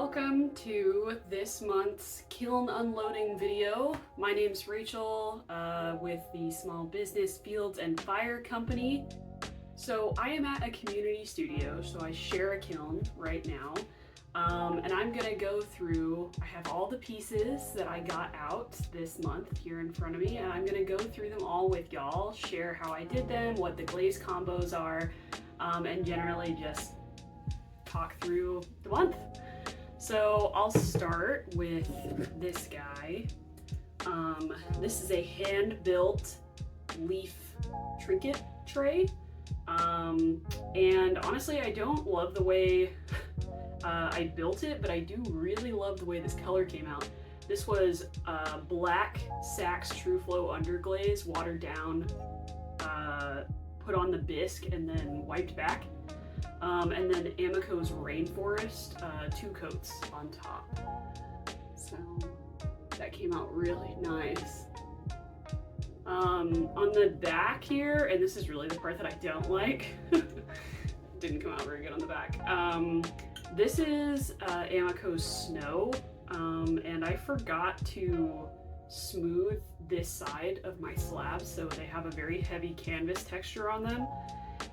Welcome to this month's Kiln Unloading video. My name's Rachel with the Small Business Fields and Fire Company. So I am at a community studio, so I share a kiln right now. And I'm gonna go through, I have all the pieces that I got out this month here in front of me, and I'm gonna go through them all with y'all, share how I did them, what the glaze combos are, and generally just talk through the month. So I'll start with this guy. This is a hand-built leaf trinket tray. And honestly, I don't love the way I built it, but I do really love the way this color came out. This was black Saks True Flow Underglaze, watered down, put on the bisque, and then wiped back. And then Amaco's Rainforest, 2 coats on top. So that came out really nice. On the back here, and this is really the part that I don't like, didn't come out very good on the back. This is Amaco's Snow, and I forgot to smooth this side of my slabs, so they have a very heavy canvas texture on them.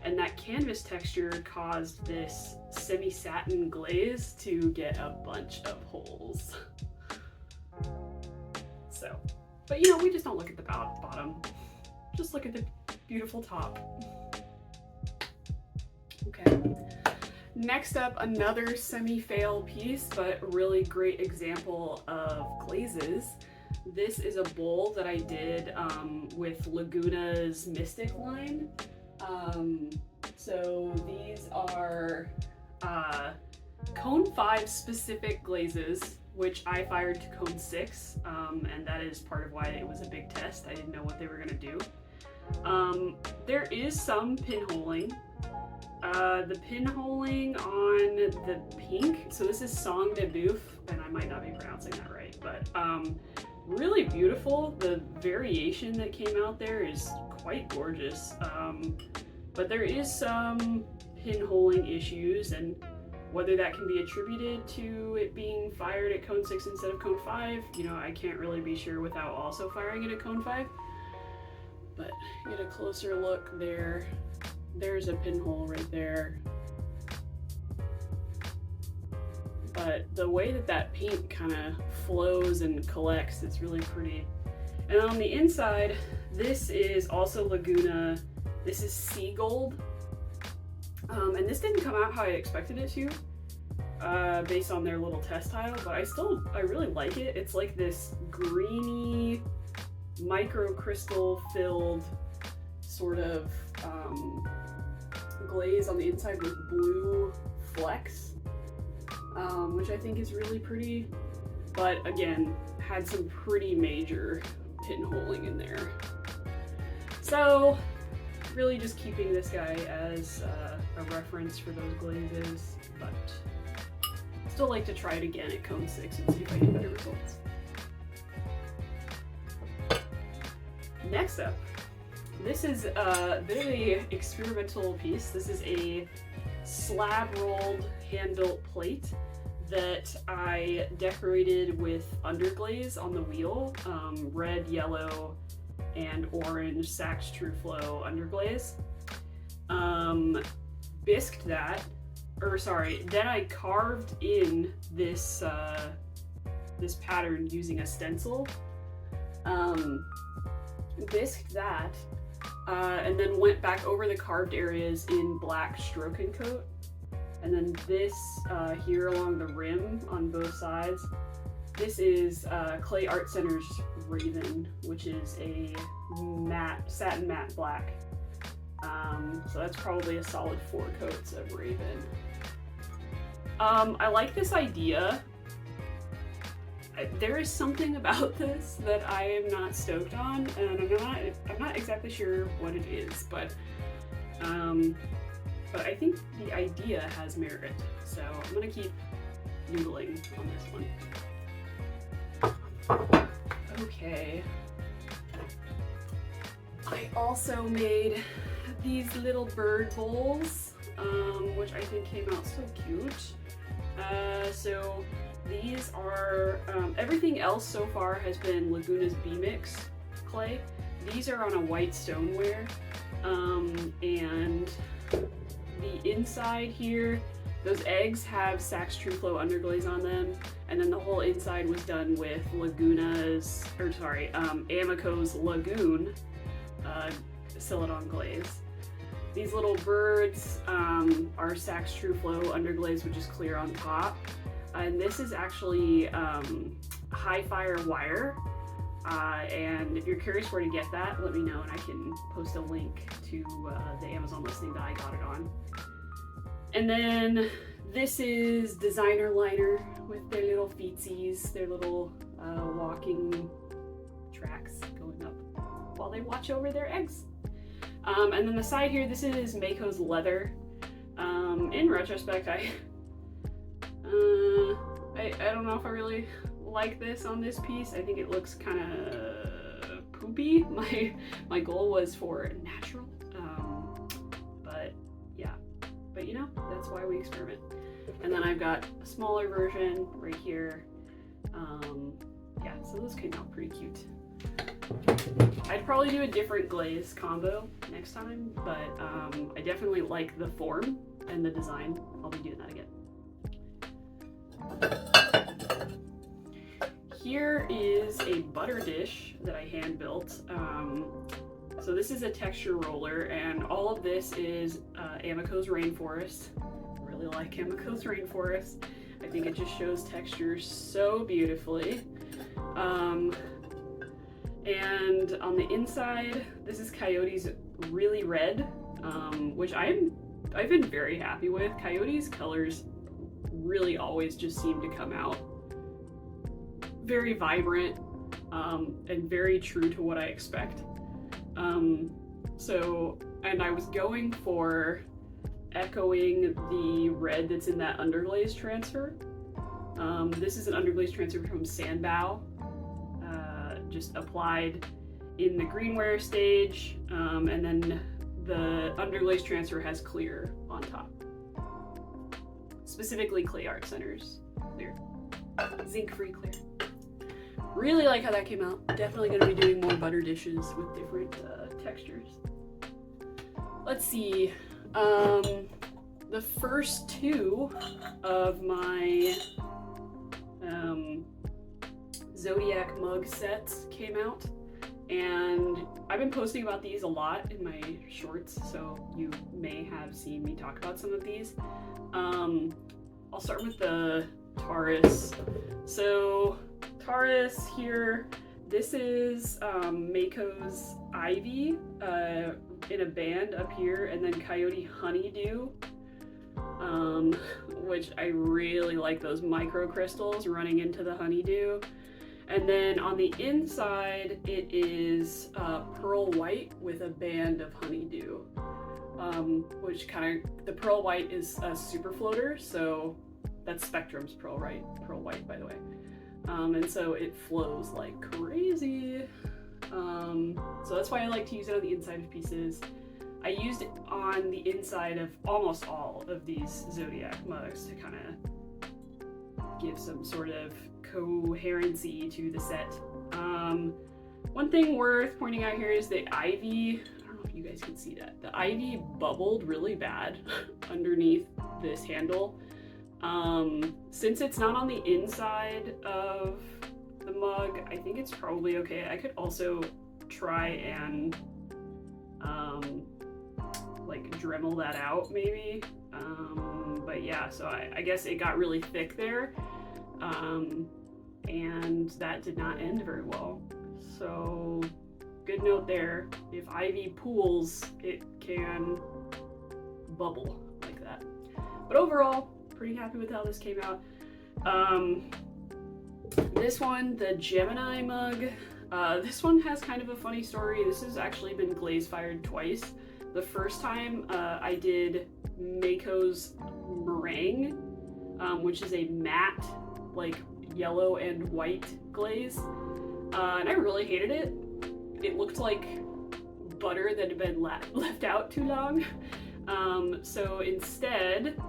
And that canvas texture caused this semi-satin glaze to get a bunch of holes. So, but you know, we just don't look at the bottom, just look at the beautiful top. Okay, next up, another semi-fail piece, but really great example of glazes. This is a bowl that I did with Laguna's Mystic line. So these are cone 5 specific glazes, which I fired to cone 6, and that is part of why it was a big test. I didn't know what they were going to do. There is some pinholing. The pinholing on the pink, so this is Song de Beouf, and I might not be pronouncing that right, but really beautiful. The variation that came out there is quite gorgeous, but there is some pinholing issues, and whether that can be attributed to it being fired at cone 6 instead of cone 5, you know, I can't really be sure without also firing it at cone 5. But get a closer look there. There's a pinhole right there. But the way that that paint kind of flows and collects, it's really pretty. And on the inside, this is also Laguna. This is Sea Gold. And this didn't come out how I expected it to, based on their little test tile, but I really like it. It's like this greeny, microcrystal filled sort of glaze on the inside with blue flecks, which I think is really pretty, but again, had some pretty major pinholing in there. So really just keeping this guy as a reference for those glazes, but still like to try it again at cone 6 and see if I get better results. Next up, this is a bit of an experimental piece. This is a slab rolled hand-built plate that I decorated with Underglaze on the wheel, red, yellow, and orange Saks True Flow Underglaze. Bisqued that, then I carved in this this pattern using a stencil. Bisqued that, and then went back over the carved areas in black stroke and coat. And then this here along the rim on both sides, this is Clay Art Center's Raven, which is a satin matte black. So that's probably a solid 4 coats of Raven. I like this idea. There is something about this that I am not stoked on, and I'm not exactly sure what it is, but I think the idea has merit. So I'm gonna keep noodling on this one. Okay. I also made these little bird bowls, which I think came out so cute. So these are, everything else so far has been Laguna's B mix clay. These are on a white stoneware, and the inside here, those eggs have Saks True Flow Underglaze on them, and then the whole inside was done with Amaco's Lagoon Celadon glaze. These little birds are Saks True Flow Underglaze, which is clear on top, and this is actually high fire wire. And if you're curious where to get that, let me know and I can post a link to the Amazon listing that I got it on. And then this is designer liner with their little feetsies, their little walking tracks going up while they watch over their eggs. And then the side here, this is Mayco's leather. In retrospect, I don't know if I really like this on this piece. I think it looks kind of poopy. My goal was for natural, but yeah, but you know, that's why we experiment. And then I've got a smaller version right here. Yeah, so those came out pretty cute. I'd probably do a different glaze combo next time, but I definitely like the form and the design. I'll be doing that again. Here is a butter dish that I hand built. So this is a texture roller, and all of this is Amaco's Rainforest. I really like Amaco's Rainforest. I think it just shows textures so beautifully. And on the inside, this is Coyote's Really Red, which I've been very happy with. Coyote's colors really always just seem to come out very vibrant and very true to what I expect. And I was going for echoing the red that's in that Underglaze transfer. This is an Underglaze transfer from Sandbow, just applied in the greenware stage, and then the Underglaze transfer has clear on top. Specifically Clay Art Center's clear. Zinc-free clear. Really like how that came out. Definitely gonna be doing more butter dishes with different textures. Let's see. The first two of my Zodiac mug sets came out, and I've been posting about these a lot in my shorts, so you may have seen me talk about some of these. I'll start with the Taurus. So Taurus here, this is Mayco's Ivy in a band up here, and then Coyote Honeydew, which I really like those micro crystals running into the honeydew. And then on the inside, it is pearl white with a band of honeydew, which the pearl white is a super floater, so that's Spectrum's pearl white, by the way. And so it flows like crazy. So that's why I like to use it on the inside of pieces. I used it on the inside of almost all of these Zodiac mugs to kind of give some sort of coherency to the set. One thing worth pointing out here is the ivy. I don't know if you guys can see that. The ivy bubbled really bad underneath this handle. Since it's not on the inside of the mug, I think it's probably okay. I could also try and like Dremel that out maybe. But yeah, so I guess it got really thick there. And that did not end very well. So good note there. If ivy pools, it can bubble like that. But overall, pretty happy with how this came out. This one, the Gemini mug, this one has kind of a funny story. This has actually been glaze fired twice. The first time I did Mayco's Meringue, which is a matte, like yellow and white glaze, and I really hated it. It looked like butter that had been left out too long. So instead,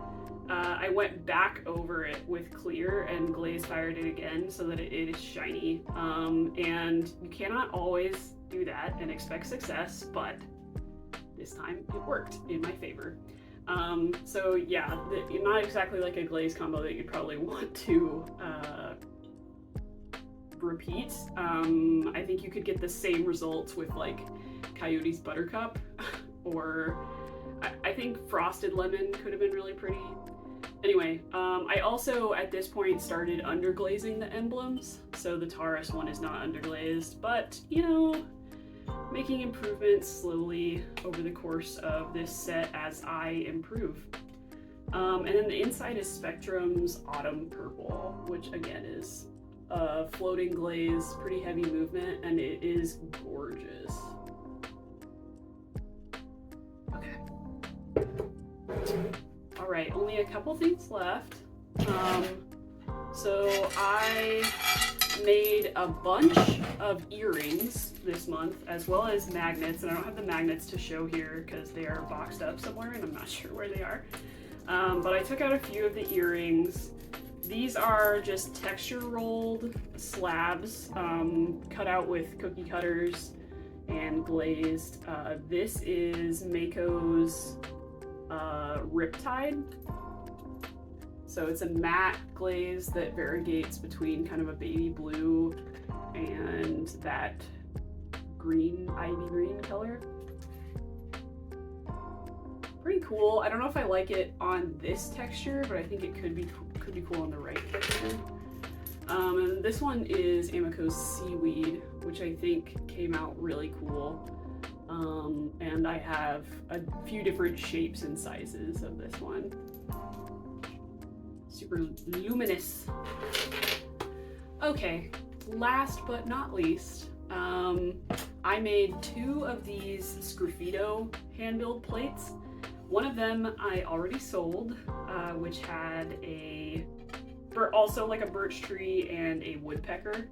I went back over it with clear and glaze fired it again so that it is shiny. And you cannot always do that and expect success, but this time it worked in my favor. So yeah, not exactly like a glaze combo that you'd probably want to repeat. I think you could get the same results with like Coyote's Buttercup, or I think Frosted Lemon could have been really pretty. Anyway, I also at this point started underglazing the emblems, so the Taurus one is not underglazed, but you know, making improvements slowly over the course of this set as I improve. And then the inside is Spectrum's Autumn Purple, which again is a floating glaze, pretty heavy movement, and it is gorgeous. Okay. All right, only a couple things left. So I made a bunch of earrings this month, as well as magnets, and I don't have the magnets to show here because they are boxed up somewhere and I'm not sure where they are. But I took out a few of the earrings. These are just texture rolled slabs, cut out with cookie cutters and glazed. This is Mayco's Riptide. So it's a matte glaze that variegates between kind of a baby blue and that green, ivy green color. Pretty cool. I don't know if I like it on this texture, but I think it could be cool on the right texture. And this one is Amaco's Seaweed, which I think came out really cool. And I have a few different shapes and sizes of this one. Super luminous. Okay, last but not least, I made 2 of these Sgraffito hand-built plates. One of them I already sold, which had also like a birch tree and a woodpecker.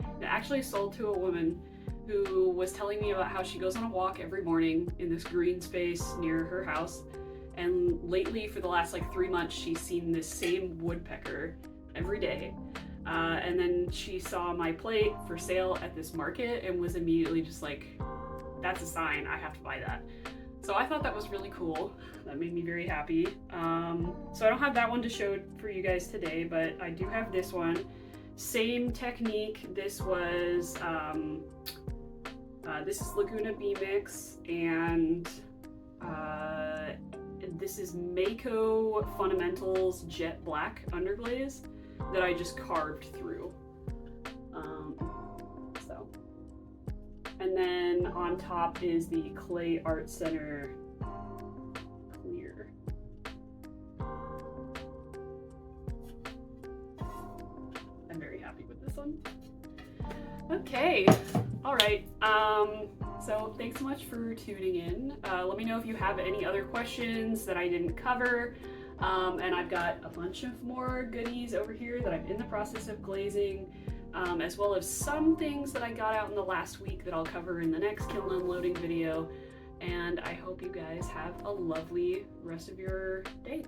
It actually sold to a woman who was telling me about how she goes on a walk every morning in this green space near her house. And lately, for the last like 3 months, she's seen this same woodpecker every day. And then she saw my plate for sale at this market and was immediately just like, that's a sign, I have to buy that. So I thought that was really cool. That made me very happy. So I don't have that one to show for you guys today, but I do have this one. Same technique. This was, this is Laguna B mix, and this is Mayco Fundamentals Jet Black Underglaze that I just carved through. And then on top is the Clay Art Center Clear. I'm very happy with this one. Okay, all right. So thanks so much for tuning in. Let me know if you have any other questions that I didn't cover. And I've got a bunch of more goodies over here that I'm in the process of glazing, as well as some things that I got out in the last week that I'll cover in the next Kiln Unloading video. And I hope you guys have a lovely rest of your day.